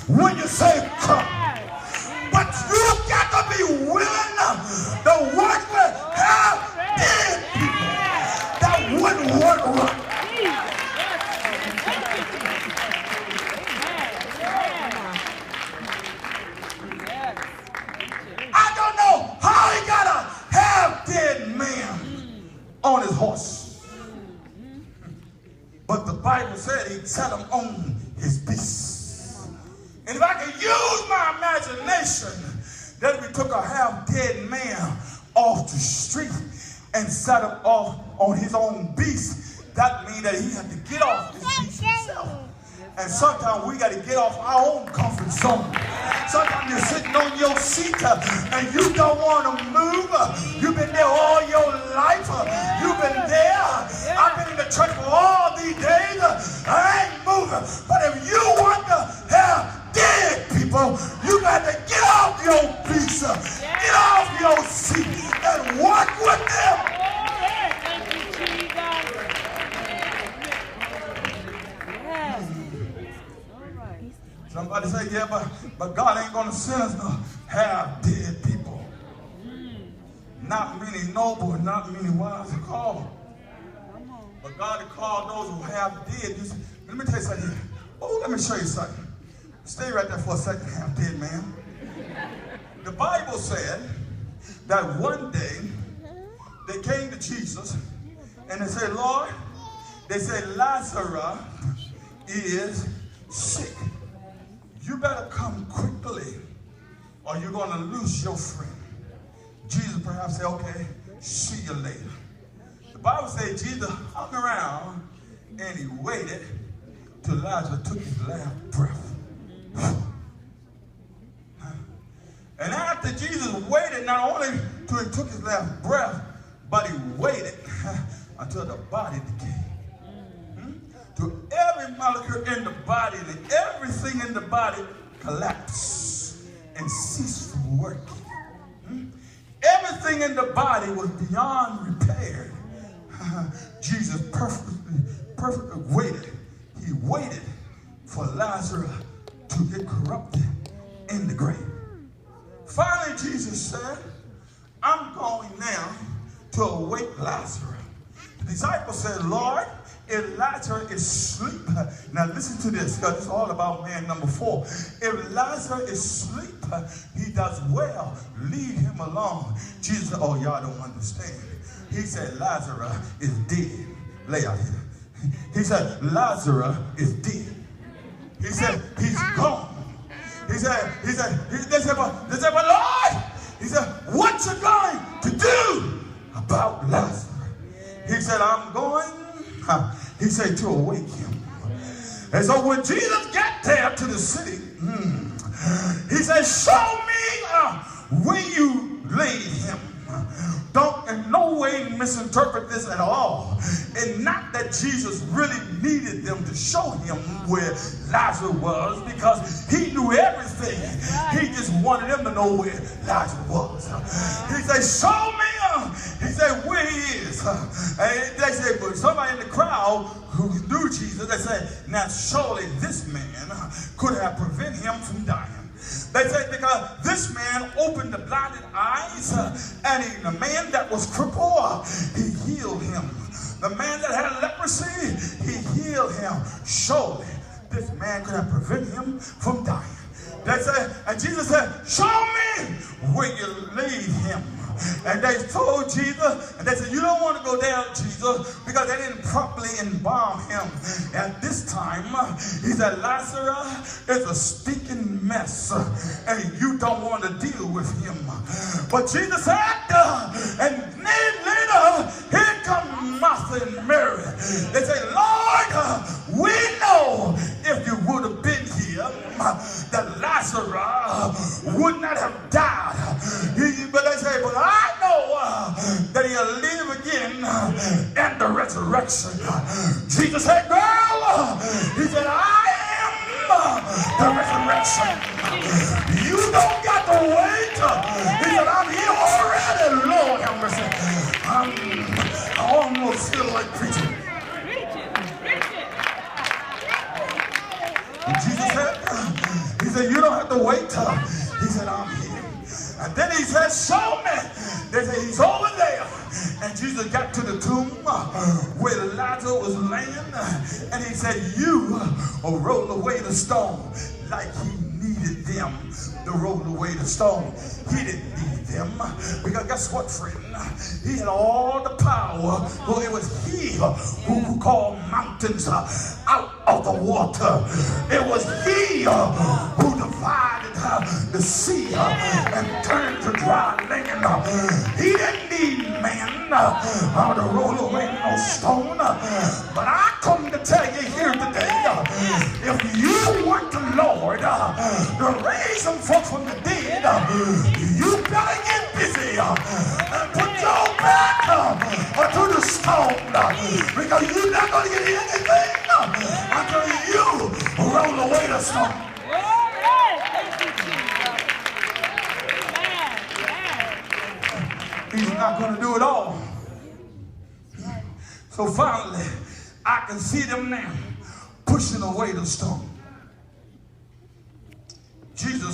when you say come. But you got to be willing to work with half dead people that wouldn't work right. I don't know how he got a half-dead man on his horse. But the Bible said he set him on his beast. And if I could use my imagination, that we took a half-dead man off the street and set him off on his own beast, that means that he had to get off his beast himself. And sometimes we got to get off our own comfort zone. Sometimes you're sitting on your seat and you don't want to move. You've been there all your life. You've been there. I've been in the church for all these days. I ain't moving. But if you want to have dead people, you got to get off your beast. Get off your seat and work with them. Somebody say, yeah, but God ain't going to send us no half-dead people. Not many noble, not many wise are called. But God has called those who half-dead. Let me tell you something here. Oh, let me show you something. Stay right there for a second, half-dead man. The Bible said that one day they came to Jesus and they said, Lord, they said, Lazarus is sick. You better come quickly or you're going to lose your friend. Jesus perhaps said, okay, see you later. The Bible says Jesus hung around and he waited till Lazarus took his last breath. And after Jesus waited, not only till he took his last breath, but he waited until the body decayed. To every molecule in the body and everything in the body collapsed and ceased from working. Everything in the body was beyond repair. Jesus perfectly waited. He waited for Lazarus to get corrupted in the grave. Finally, Jesus said, I'm going now to awake Lazarus. The disciples said, Lord, if Lazarus is asleep, now listen to this, because it's all about man number 4. If Lazarus is asleep, he does well. Leave him alone. Jesus said, oh, y'all don't understand. He said, Lazarus is dead. Lay out here. He said, Lazarus is dead. He said, he's gone. They said, but Lord, he said, what you going to do about Lazarus? He said, I'm going, he said, to awake him. And so when Jesus got there to the city, he said, show me where you laid him. Don't in no way misinterpret this at all. And not that Jesus really needed them to show him where Lazarus was, because he knew everything. He just wanted them to know where Lazarus was. He said, show me. He said, where he is. And they said, but somebody in the crowd who knew Jesus, they said, now surely this man could have prevented him from dying. They said, because this man opened the blinded eyes, and the man that was crippled, he healed him. The man that had leprosy, he healed him. Surely this man could have prevented him from dying. They said, and Jesus said, show me where you laid him. And they told Jesus, and they said, you don't want to go down, Jesus, because they didn't properly embalm him. At this time, he said, Lazarus is a stinking mess, and you don't want to deal with him. But Jesus said, and later, here come Martha and Mary. They say, Lord, we know if you would have been here, that Lazarus would not have died. But they say, but I know that he'll live again in the resurrection. Jesus said, girl, he said, I am the resurrection. You don't got to wait. He said, I'm here already. Lord have mercy. I almost feel like preaching. And Jesus said, he said, the weight. He said, I'm here. And then he said, show me. They said, he's over there. And Jesus got to the tomb where Lazarus was laying. And he said, you roll away the stone. Like he needed them to roll away the stone. He didn't need them. Because guess what, friend? He had all the power. Well, it was he who called mountains out of the water. It was he who divided the sea and turned to dry land. He didn't need man to roll away no stone. But I come to tell you here today, if you want the Lord to raise him from the dead, you better get busy and put your back to the stone, because you're not going to get anything until you roll away the stone. He's not going to do it all. So finally, I can see them now pushing away the stone. Jesus